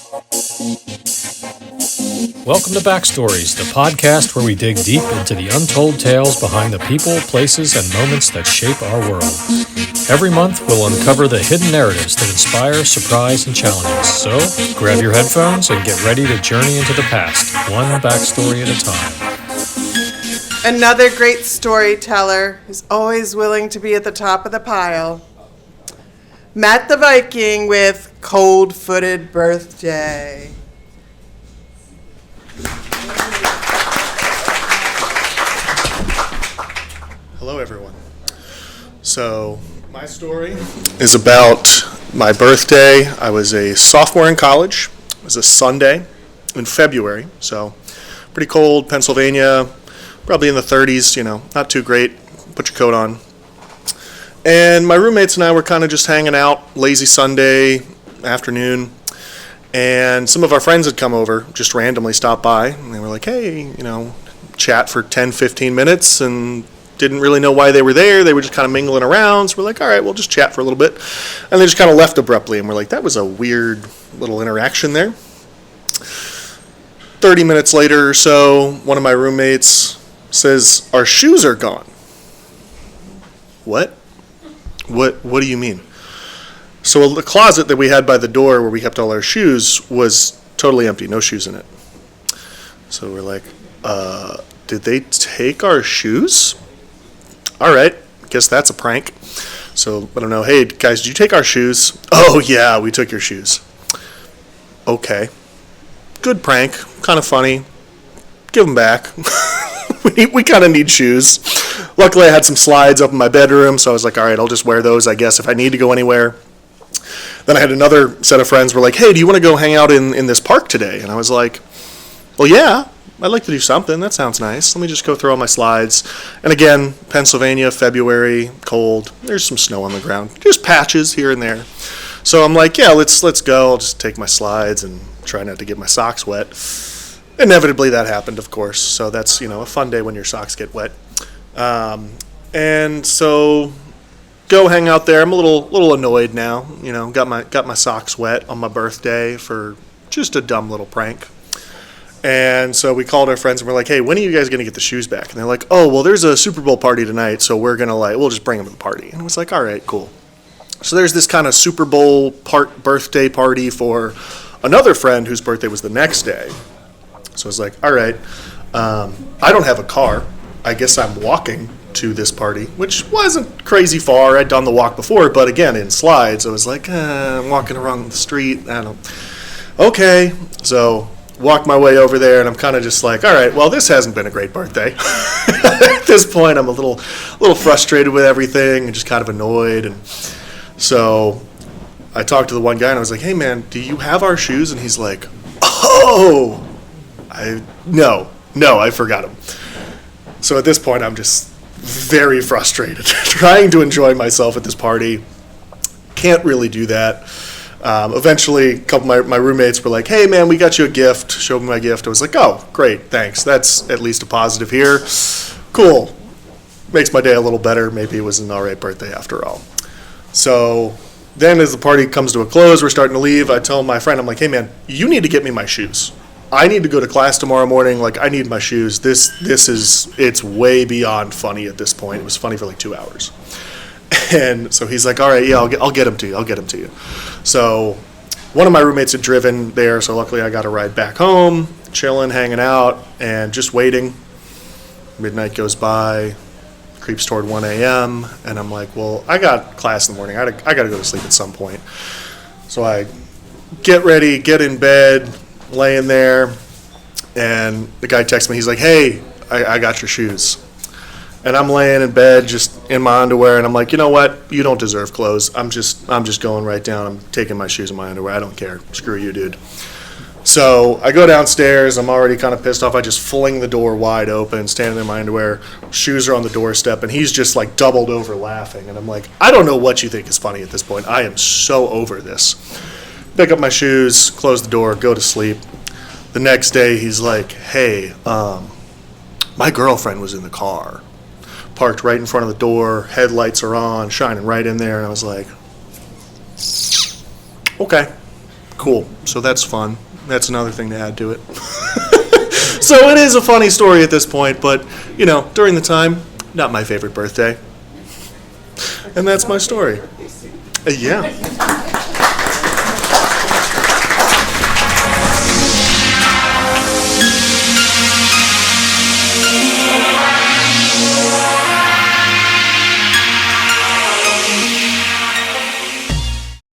Welcome to Backstories, the podcast where we dig deep into the untold tales behind the people, places, and moments that shape our world. Every month, we'll uncover the hidden narratives that inspire, surprise, and challenge us. So, grab your headphones and get ready to journey into the past, one backstory at a time. Another great storyteller is always willing to be at the top of the pile. Matt the Viking with Cold-Footed Birthday. Hello, everyone. So, my story is about my birthday. I was a sophomore in college. It was a Sunday in February, so pretty cold, Pennsylvania, probably in the 30s, not too great. Put your coat on. And my roommates and I were kind of just hanging out, lazy Sunday afternoon, and some of our friends had come over, just randomly stopped by, and they were like, hey, chat for 10, 15 minutes, and didn't really know why they were there. They were just kind of mingling around. So we're like, all right, we'll just chat for a little bit. And they just kind of left abruptly. And we're like, that was a weird little interaction there. 30 minutes later or so, one of my roommates says, our shoes are gone. What? What do you mean? So the closet that we had by the door where we kept all our shoes was totally empty, no shoes in it. So we're like, did they take our shoes? All right, guess that's a prank. So I don't know. Hey, guys, did you take our shoes? Oh, yeah, we took your shoes. Okay. Good prank. Kind of funny. Give them back. we kind of need shoes. Luckily, I had some slides up in my bedroom, so I was like, all right, I'll just wear those, I guess, if I need to go anywhere. Then I had another set of friends who were like, hey, do you want to go hang out in this park today? And I was like, well, yeah. I'd like to do something. That sounds nice. Let me just go through all my slides. And again, Pennsylvania, February, cold. There's some snow on the ground. Just patches here and there. So I'm like, yeah, let's go. I'll just take my slides and try not to get my socks wet. Inevitably, that happened, of course. So that's, a fun day when your socks get wet. And so go hang out there. I'm a little annoyed now. Got my socks wet on my birthday for just a dumb little prank. And so we called our friends and we're like, hey, when are you guys going to get the shoes back? And they're like, oh, well, there's a Super Bowl party tonight, so we're going to we'll just bring them to the party. And I was like, all right, cool. So there's this kind of Super Bowl birthday party for another friend whose birthday was the next day. So I was like, all right, I don't have a car. I guess I'm walking to this party, which wasn't crazy far. I'd done the walk before, but again, in slides, I was like, I'm walking around the street. Okay, so walk my way over there, and I'm kind of just like, all right, well, this hasn't been a great birthday. At this point, I'm a little frustrated with everything and just kind of annoyed. And so I talked to the one guy, and I was like, hey, man, do you have our shoes? And he's like, oh, no, I forgot them. So at this point, I'm just very frustrated, trying to enjoy myself at this party. Can't really do that. Eventually, a couple of my roommates were like, hey, man, we got you a gift. Showed me my gift. I was like, oh, great, thanks. That's at least a positive here. Cool. Makes my day a little better. Maybe it was an all right birthday after all. So then as the party comes to a close, we're starting to leave. I tell my friend, I'm like, hey, man, you need to get me my shoes. I need to go to class tomorrow morning. I need my shoes. It's way beyond funny at this point. It was funny for 2 hours. And so he's like, all right, yeah, I'll get them to you. So one of my roommates had driven there, so luckily I got a ride back home, chilling, hanging out, and just waiting. Midnight goes by, creeps toward 1 a.m., and I'm like, well, I got class in the morning. I got to go to sleep at some point. So I get ready, get in bed, laying there, and the guy texts me. He's like, hey, I got your shoes. And I'm laying in bed just in my underwear, and I'm like, you know what? You don't deserve clothes. I'm just going right down. I'm taking my shoes and my underwear. I don't care. Screw you, dude. So I go downstairs. I'm already kind of pissed off. I just fling the door wide open, standing in my underwear. Shoes are on the doorstep, and he's just doubled over laughing. And I'm like, I don't know what you think is funny at this point. I am so over this. Pick up my shoes, close the door, go to sleep. The next day, he's like, hey, my girlfriend was in the car. Parked right in front of the door, headlights are on, shining right in there, and I was like, okay, Cool. So that's fun. That's another thing to add to it. So it is a funny story at this point, but, during the time, not my favorite birthday. And that's my story. Yeah.